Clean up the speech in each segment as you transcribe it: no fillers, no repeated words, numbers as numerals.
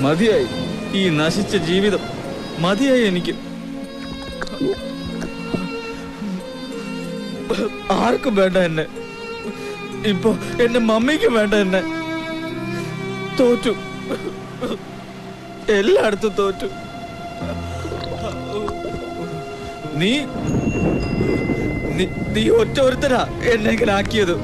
മതിയായി ഈ നശിച്ച ജീവിതം, മതിയായി എനിക്ക്. ആർക്കും വേണ്ട എന്നെ. ഇപ്പൊ എന്റെ മമ്മിക്കും വേണ്ട എന്നെ. തോറ്റു, എല്ലായിടത്തും തോറ്റു. നീ ഒറ്റ ഒരുത്തരാ എന്നെ ഇങ്ങനെ ആക്കിയത്.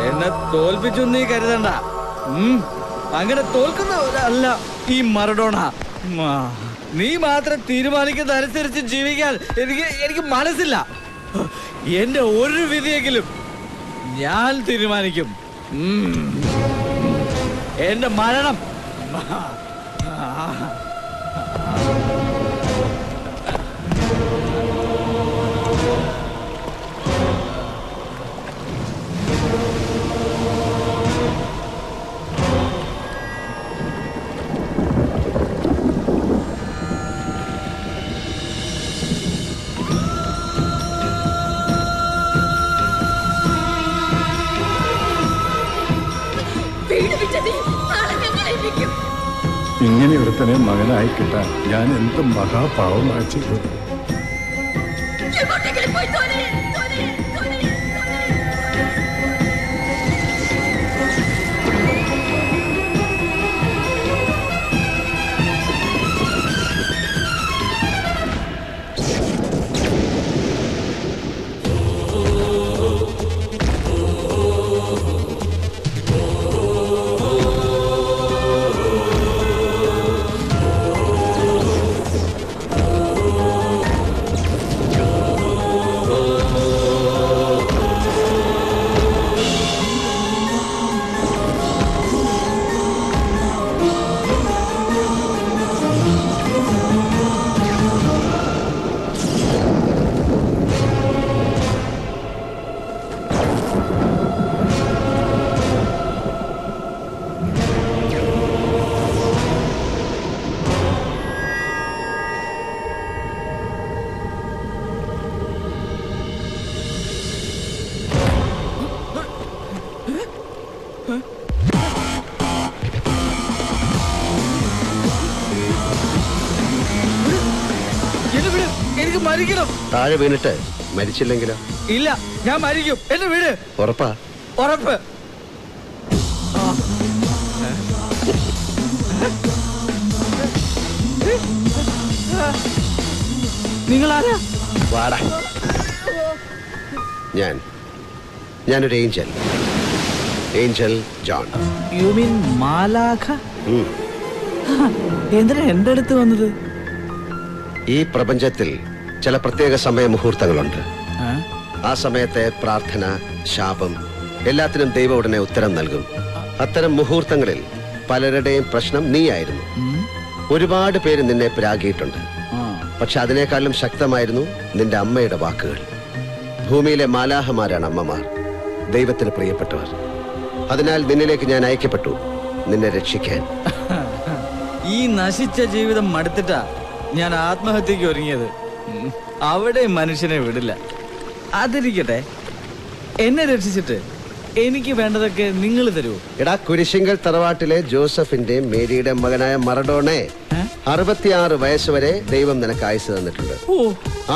എന്നെ തോൽപ്പിച്ചു നീ കരുതണ്ട. അങ്ങനെ തോൽക്കുന്നവരല്ല ഈ മറഡോണ. നീ മാത്രം തീരുമാനിക്കുന്ന അനുസരിച്ച് ജീവിക്കാൻ എനിക്ക് മനസ്സില്ല. എന്റെ ഒരു വിധിയെങ്കിലും ഞാൻ തീരുമാനിക്കും. എന്റെ മരണം ഇങ്ങനെ ഒരുത്തനെ മകനായി കിട്ടാൻ ഞാൻ എന്ത് മഹാപാവമായി ചെയ്തു. എനിക്ക് മരിക്കണം. താഴെ വീണിട്ട് മരിച്ചില്ലെങ്കിലോ? ഇല്ല, ഞാൻ മരിക്കും. എന്നെ വീട്. ഉറപ്പാ? ഉറപ്പ്. നിങ്ങളാരാ? വാടാ. ഞാനൊരു ഏഞ്ചൽ ജോൺ. യു മീൻ മാലാഖ? എന്തിനാ എന്റെ അടുത്ത് വന്നത്? ഈ പ്രപഞ്ചത്തിൽ ചില പ്രത്യേക സമയ മുഹൂർത്തങ്ങളുണ്ട്. ആ സമയത്തെ പ്രാർത്ഥന, ശാപം എല്ലാത്തിനും ദൈവം ഉടനെ ഉത്തരം നൽകും. അത്തരം മുഹൂർത്തങ്ങളിൽ പലരുടെയും പ്രശ്നം നീയായിരുന്നു. ഒരുപാട് പേര് നിന്നെ പ്രാഗിയിട്ടുണ്ട്. പക്ഷെ അതിനേക്കാളും ശക്തമായിരുന്നു നിന്റെ അമ്മയുടെ വാക്കുകൾ. ഭൂമിയിലെ മാലാഹമാരാണ് അമ്മമാർ, ദൈവത്തിന് പ്രിയപ്പെട്ടവർ. അതിനാൽ നിന്നിലേക്ക് ഞാൻ അയക്കപ്പെട്ടു, നിന്നെ രക്ഷിക്കാൻ. ഈ നശിച്ച ജീവിതം മടുത്തിട്ടാ ഞാൻ ആത്മഹത്യക്ക് ഒരുങ്ങിയത്. അവിടെ മനുഷ്യനെ വിടില്ല. അതിരിക്കട്ടെ, എന്നെ രക്ഷിച്ചിട്ട് എനിക്ക് വേണ്ടതൊക്കെ നിങ്ങൾ തരൂ. എടാ, കുരിശിങ്കൽ തറവാട്ടിലെ ജോസഫിന്റെയും മേരിയുടെ മകനായ മറഡോണെ 66 വയസ്സുവരെ ദൈവം നിനക്ക് ആയുസ് തന്നിട്ടുണ്ട്.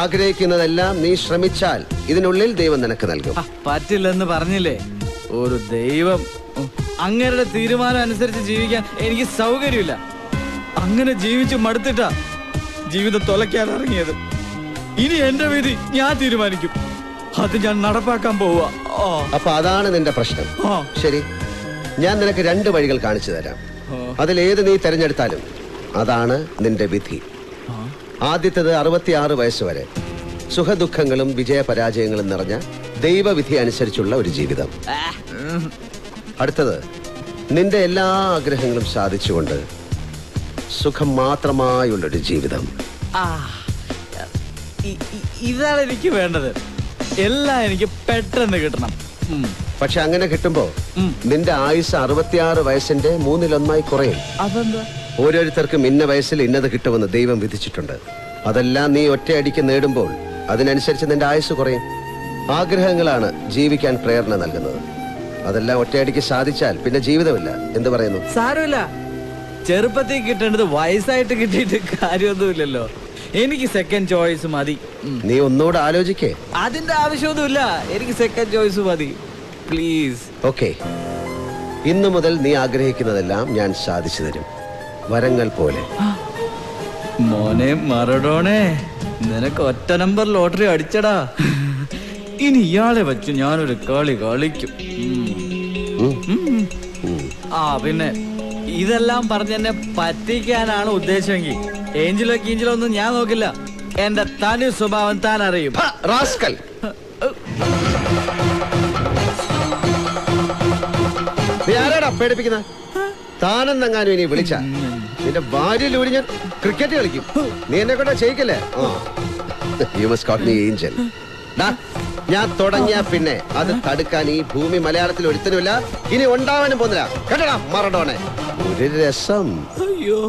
ആഗ്രഹിക്കുന്നതെല്ലാം നീ ശ്രമിച്ചാൽ ഇതിനുള്ളിൽ ദൈവം നിനക്ക് നൽകും. പറ്റില്ലെന്ന് പറഞ്ഞില്ലേ ഒരു ദൈവം. അങ്ങരുടെ തീരുമാനം അനുസരിച്ച് ജീവിക്കാൻ എനിക്ക് സൗകര്യമില്ല. അങ്ങനെ ജീവിച്ച് മടുത്തിട്ടാ ജീവിതം തുലയ്ക്കാൻ ഇറങ്ങിയത്. ഇനി എന്റെ വിധി ഞാൻ തീരുമാനിക്കും. അത് ഞാൻ നടപ്പാക്കാൻ പോവാ. അപ്പൊ അതാണ് നിന്റെ പ്രശ്നം. ശരി, ഞാൻ നിനക്ക് 2 വഴികൾ കാണിച്ചു തരാം. അതിലേത് നീ തെരഞ്ഞെടുത്താലും അതാണ് നിന്റെ വിധി. ആദ്യത്തേത് 66 വയസ്സുവരെ സുഖദുഃഖങ്ങളും വിജയപരാജയങ്ങളും നിറഞ്ഞ ദൈവവിധി അനുസരിച്ചുള്ള ഒരു ജീവിതം. അടുത്തത് നിന്റെ എല്ലാ ആഗ്രഹങ്ങളും സാധിച്ചുകൊണ്ട് സുഖം മാത്രമായുള്ളൊരു ജീവിതം. ഇതാണ് എനിക്ക് വേണ്ടത്. എല്ലാം എനിക്ക് പെട്ടെന്ന് കിട്ടണം. പക്ഷെ അങ്ങനെ കിട്ടുമ്പോ നിന്റെ ആയുസ് 66 വയസ്സിന്റെ 1/3 കുറയും. അതെന്താ? ഓരോരുത്തർക്കും ഇന്ന വയസ്സിൽ ഇന്നത് കിട്ടുമെന്ന് ദൈവം വിധിച്ചിട്ടുണ്ട്. അതെല്ലാം നീ ഒറ്റയടിക്ക് നേടുമ്പോൾ അതിനനുസരിച്ച് നിന്റെ ആയുസ് കുറയും. ആഗ്രഹങ്ങളാണ് ജീവിക്കാൻ പ്രേരണ നൽകുന്നത്. അതെല്ലാം ഒറ്റയടിക്ക് സാധിച്ചാൽ പിന്നെ ജീവിതമില്ല. എന്ത് പറയുന്നു? സാരമില്ല, ചെറുപ്പത്തിൽ കിട്ടേണ്ടത് വയസ്സായിട്ട് കിട്ടിയിട്ട് കാര്യമൊന്നുമില്ലല്ലോ. എനിക്ക് സെക്കൻഡ് ചോയ്സ് മതി. നീ ഒന്നുകൂടെ ആലോചിക്കേ. അതിന്റെ ആവശ്യമൊന്നുമില്ല, എനിക്ക് സെക്കൻഡ് ചോയ്സ് മതി പ്ലീസ്. ഓക്കെ, ഇന്നു മുതൽ നീ ആഗ്രഹിക്കുന്നതെല്ലാം ഞാൻ സാധിച്ചു തരും, വരങ്ങൾ പോലെ. മോനെ മറഡോണേ, നിനക്ക് ഒറ്റ നമ്പർ ലോട്ടറി അടിച്ചടാ. ഇനി ഇയാളെ വെച്ച് ഞാനൊരു കളി കളിക്കും. പിന്നെ ഇതെല്ലാം പറഞ്ഞെന്നെ പറ്റിക്കാനാണ് ഉദ്ദേശമെങ്കിൽ ഏഞ്ചലോ കീഞ്ചലോ ഒന്നും ഞാൻ നോക്കില്ല. എന്റെ തനി സ്വഭാവം താൻ അറിയും. ആരാടാ പേടിപ്പിക്കുന്ന? താനെന്നെങ്ങാനും ഇനി വിളിച്ച നിന്റെ ഭാര്യയിലൂടെ ഞാൻ ക്രിക്കറ്റ് കളിക്കും. നീ എന്നെ കൊണ്ടാ ചെയ്യിക്കല്ലേ? You must call me Angel. ഞാൻ തുടങ്ങിയ പിന്നെ അത് തടുക്കാൻ ഈ ഭൂമി മലയാളത്തിൽ ഒരുത്തനുമില്ല, ഇനി ഉണ്ടാവാനും പോകുന്നില്ല. കേട്ടടാ മറഡോണെ, ഒരു രസം. അയ്യോ,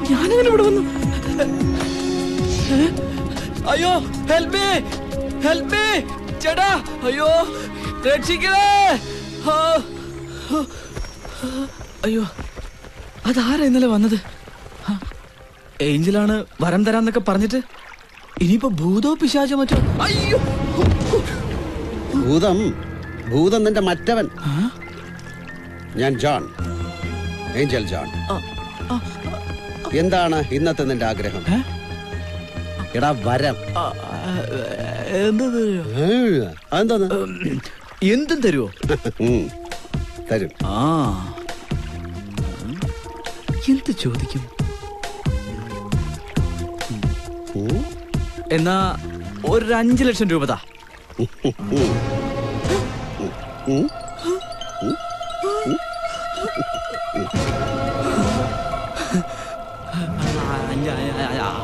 ഞാനെങ്ങനെ ഇവിടെ വന്നു? അയ്യോ, ഹെൽപ്പ് മീ, ഹെൽപ്പ് മീ ചേട്ടാ, അയ്യോ രക്ഷിക്കണേ. അയ്യോ, അതാരാ ഇന്നലെ വന്നത്? ഏഞ്ചലാണ് വരം തരാന്നൊക്കെ പറഞ്ഞിട്ട് ഇനിയിപ്പോ ഭൂതോ പിശാചോ മറ്റോ? അയ്യോ, ഭൂതം നിന്റെ മറ്റവൻ. ഞാൻ ജോൺ, ഏഞ്ചൽ ജോൺ. എന്താണ് ഇന്നത്തെ നിന്റെ ആഗ്രഹം? എടാ വരം. എന്തും തരുമോ? തരും. എന്ത് ചോദിക്കും? എന്നാ ഒരു 5 ലക്ഷം രൂപ താ.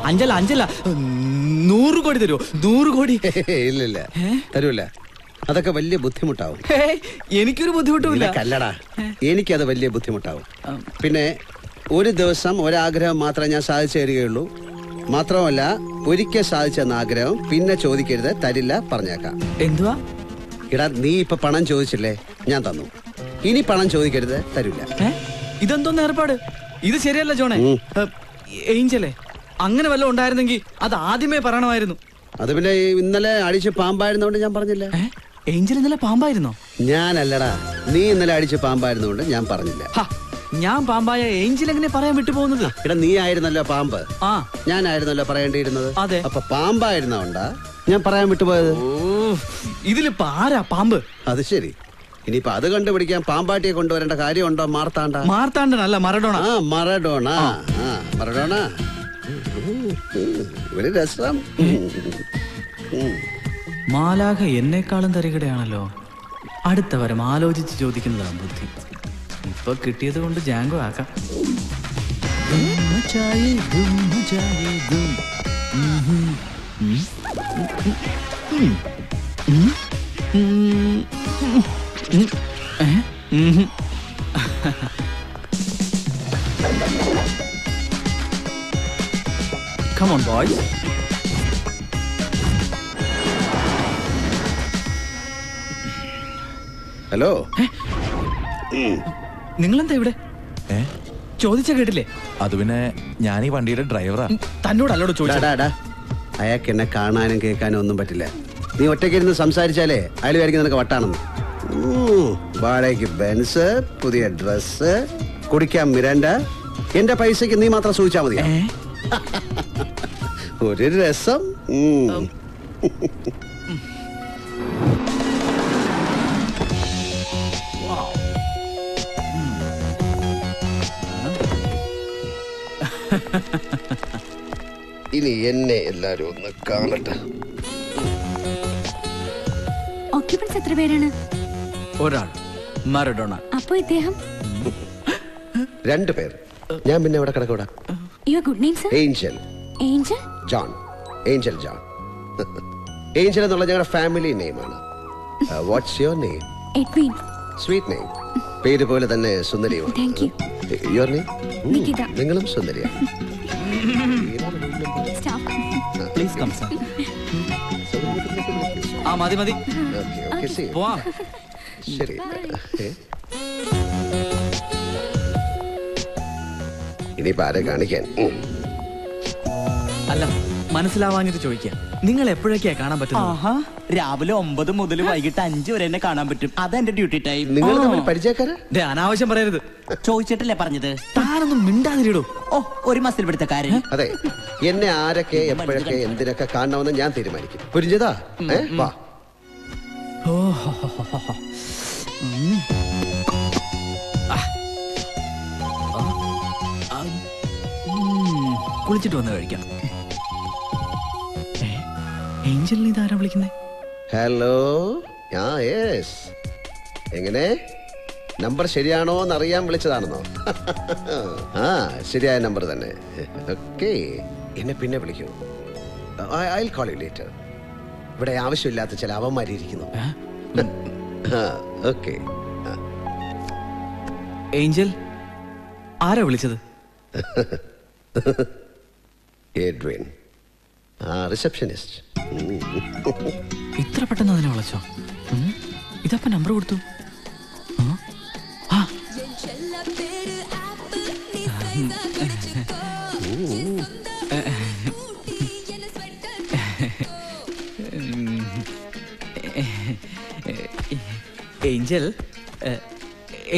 അഞ്ചല്ല 100 കോടി തരുമോ? 100 കോടി? ഇല്ല, തരൂല. അതൊക്കെ വലിയ ബുദ്ധിമുട്ടാവും. എനിക്കൊരു ബുദ്ധിമുട്ടുമില്ല. കല്ലടാ, എനിക്കത് വലിയ ബുദ്ധിമുട്ടാവും. പിന്നെ ഒരു ദിവസം ഒരാഗ്രഹം മാത്രമേ ഞാൻ സാധിച്ചു തരികയുള്ളൂ. മാത്രമല്ല, ഒരിക്കൽ സാധിച്ചെന്ന ആഗ്രഹം പിന്നെ ചോദിക്കരുത്, തരില്ല, പറഞ്ഞേക്കാം. എന്തുവാ? എടാ, നീ ഇപ്പൊ പണം ചോദിച്ചില്ലേ, ഞാൻ തന്നു. ഇനി പണം ചോദിക്കരുത്, തരില്ല. ഇതെന്തോന്ന് ഏർപ്പാട്? ഇത് ശരിയല്ല ജോണേ. ഏഞ്ചലേ, അങ്ങനെ വല്ലതും ഉണ്ടായിരുന്നെങ്കിൽ അത് ആദ്യമേ പറയണമായിരുന്നു. അത് പിന്നെ ഇന്നലെ അടിച്ച് പാമ്പായിരുന്നോണ്ട് ഞാൻ പറഞ്ഞില്ല. ഏഞ്ചൽ ഇന്നലെ പാമ്പായിരുന്നോ? ഞാനല്ലടാ, നീ ഇന്നലെ അടിച്ച് പാമ്പായിരുന്നോണ്ട് ഞാൻ പറഞ്ഞില്ല. ഞാൻ പാമ്പായ ഏഞ്ചൽ എങ്ങനെ പറയാൻ വിട്ടുപോകുന്നത്? എടാ, നീ ആയിരുന്നല്ലോ പാമ്പ്, ഞാനായിരുന്നല്ലോ പറയേണ്ടിയിരുന്നത്. അതെ, അപ്പൊ പാമ്പായിരുന്നോണ്ടാ ഞാൻ പറയാൻ വിട്ടുപോയത്. ഇതിലിപ്പോ ആരാ പാമ്പ്? അത് ശരി. ഇനിയിപ്പൊ അത് കണ്ടുപിടിക്കാൻ പാമ്പാട്ടിയെ കൊണ്ടുവരേണ്ട കാര്യമുണ്ടോ? മാർത്താണ്ഡനല്ല, മറഡോണ. മറഡോണ. മറഡോണ ഒരു രസം. മാലാഖ എന്നെക്കാളും തരികടയാണല്ലോ. അടുത്ത വരം ആലോചിച്ച് ചോദിക്കുന്നതാണ് ബുദ്ധി. ഇപ്പൊ കിട്ടിയത് കൊണ്ട് ജാങ്കോ ആക്കാം. Come on, boys. ഹലോ, നിങ്ങളെന്താ ഇവിടെ? ചോദിച്ച കേട്ടില്ലേ? അത് പിന്നെ ഞാൻ ഈ വണ്ടിയുടെ ഡ്രൈവറാ. തന്നോടല്ലോട് ചോദിച്ചാ. അയാൾക്ക് എന്നെ കാണാനും കേൾക്കാനും ഒന്നും പറ്റില്ല. നീ ഒറ്റയ്ക്കിരുന്ന് സംസാരിച്ചാലേ അയാൾ വിചാരിക്കും നിനക്ക് വട്ടാണെന്ന്. വാടകയ്ക്ക് ബെൻസ്, പുതിയ ഡ്രസ്, കുടിക്കാൻ മിരാൻഡ. എന്റെ പൈസക്ക് നീ മാത്രം സൂചിച്ചാ മതി. ഒരു രസം. ഇനി എന്നെ എല്ലാരും ഒന്ന് കാണട്ടെ. ഓക്യുപ്പൻസ് എത്ര പേരാണ്? ഒരാൾ മറഡോണ. അപ്പോ ഇദ്ദേഹം? 2 പേർ. ഞാൻ പിന്നെ ഇവിടെ കിടക്കൂടാ. Your good name sir? Angel. Angel John. Angel John. Angel എന്നുള്ള ഞങ്ങളുടെ ഫാമിലി നെയിമാണ്. What's your name? Edwin. Sweet name. പേര് പോലെ തന്നെ സുന്ദരിയുമാണ്. Thank you. Your name? Nikita. നിങ്ങളും സുന്ദരിയാണ്. സ്റ്റാഫ്. Please come sir. ആ മതി മതി. Okay, okay, see you. പോവാം. ശരി. ഇനിയിപ്പോ ആരെ കാണിക്കാൻ? അല്ല മനസ്സിലാവാഞ്ഞിട്ട് ചോദിക്കാം, നിങ്ങൾ എപ്പോഴൊക്കെയാ കാണാൻ പറ്റുന്നത്? രാവിലെ 9 മുതൽ വൈകിട്ട് 5 വരെ എന്നെ കാണാൻ പറ്റും. അതെന്റെ ഡ്യൂട്ടി ടൈം. നിങ്ങൾ തമ്മിൽ പരിചയക്കാരാ? ദേ, അനാവശ്യം പറയരുത്. ചോദിച്ചിട്ടല്ലേ പറഞ്ഞത്? താനൊന്നും മിണ്ടാതിരിടോ. ഓ, ഒരു മസിൽ പിടുത്തക്കാരൻ. അതെ, എന്നെ ആരൊക്കെ എപ്പോഴൊക്കെ എന്തിനൊക്കെ കാണണമെന്ന് ഞാൻ തീരുമാനിക്കും. പുരിഞ്ചതാ? വാ. കുളിച്ചിട്ട് വന്ന് കഴിക്കാം. ഏഞ്ചലിനെ ഇതാരാ വിളിക്കുന്നേ? ഹലോ. യെസ്. എങ്ങനെ? നമ്പർ ശരിയാണോ എന്നറിയാൻ വിളിച്ചതാണെന്നോ? ആ, ശരിയായ നമ്പർ തന്നെ. ഓക്കെ, എന്നെ പിന്നെ വിളിക്കൂ. I call you later. ഇവിടെ ആവശ്യമില്ലാത്ത ചില അവന്മാരിയിരിക്കുന്നു. ഓക്കെ. ഏഞ്ചൽ, ആരാ വിളിച്ചത്? Edwin, receptionist. ഇത്ര പെട്ടെന്ന് അതിനെ വിളിച്ചോ? ഇതപ്പ നമ്പർ കൊടുത്തു. ഏഞ്ചൽ,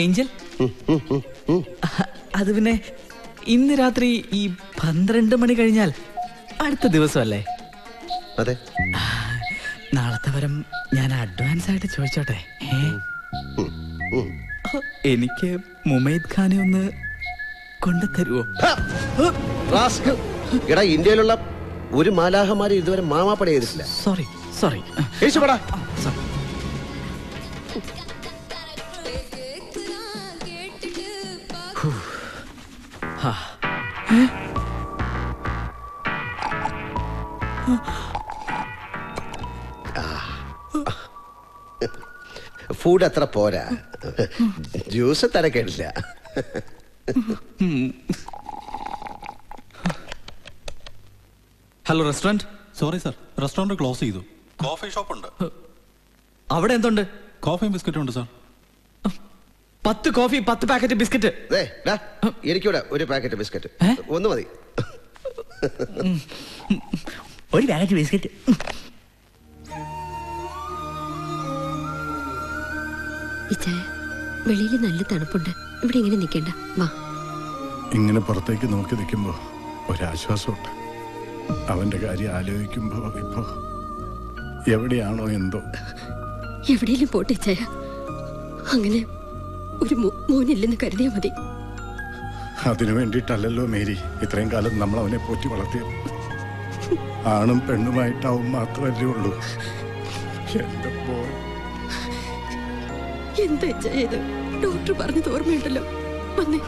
ഏഞ്ചൽ, അത് പിന്നെ ഇന്ന് രാത്രി ഈ 12 മണി കഴിഞ്ഞാൽ അടുത്ത ദിവസമല്ലേ? അതെ. നാളത്തെ വരം ഞാൻ അഡ്വാൻസ് ആയിട്ട് ചോദിച്ചോട്ടെ? എനിക്ക് മുമൈദ് ഖാനെ ഒന്ന് കൊണ്ടുതരുവോ? എടാ, ഇന്ത്യയിലുള്ള ഒരു മാലാഹമാരെ ഇതുവരെ മാമാപ്പട ചെയ്തിട്ടില്ല. Sorry sorry. സോറി. ഫുഡ് അത്ര പോരാ. ജ്യൂസ് തരക്കേടില്ല. Hello, restaurant? Sorry sir, restaurant close ചെയ്തു. കോഫി ഷോപ്പ് ഉണ്ട്. അവിടെ എന്തുണ്ട്? കോഫിയും ബിസ്ക്കറ്റും ഉണ്ട് സാർ. 10 coffee, 10 packet biscuit. എനിക്കൂടെ ഒരു പാക്കറ്റ് ബിസ്ക്കറ്റ്. ഒന്ന് മതി. ഒരു പാക്കറ്റ് ബിസ്ക്കറ്റ്. വെളിയിൽ നല്ല തണുപ്പുണ്ട്. ഇവിടെ ഇങ്ങനെ നിൽക്കണ്ട, വാ. ഇങ്ങനെ പുറത്തേക്ക് നോക്കി നിൽക്കുമ്പോ ഒരാശ്വാസമുണ്ട്. അവന്റെ കാര്യം ആലോചിക്കുമ്പോ ഇപ്പോ എവിടെയാണോ എന്തോ. എവിടെയെങ്കിലും പോട്ടെ ചായ. അങ്ങനെ ഒരു മോനില്ലെന്ന് കരുതിയാ മതി. അതിനു വേണ്ടിയിട്ടല്ലല്ലോ മേരി ഇത്രയും കാലം നമ്മൾ അവനെ പോറ്റി വളർത്തിയത്. ആണും പെണ്ണുമായിട്ടാവും മാത്രമല്ലേ ഉള്ളൂ. എന്റെ മോൻ എന്താ ചെയ്ത്? ഡോക്ടർ പറഞ്ഞത് ഓർമ്മയുണ്ടല്ലോ. വന്നേ.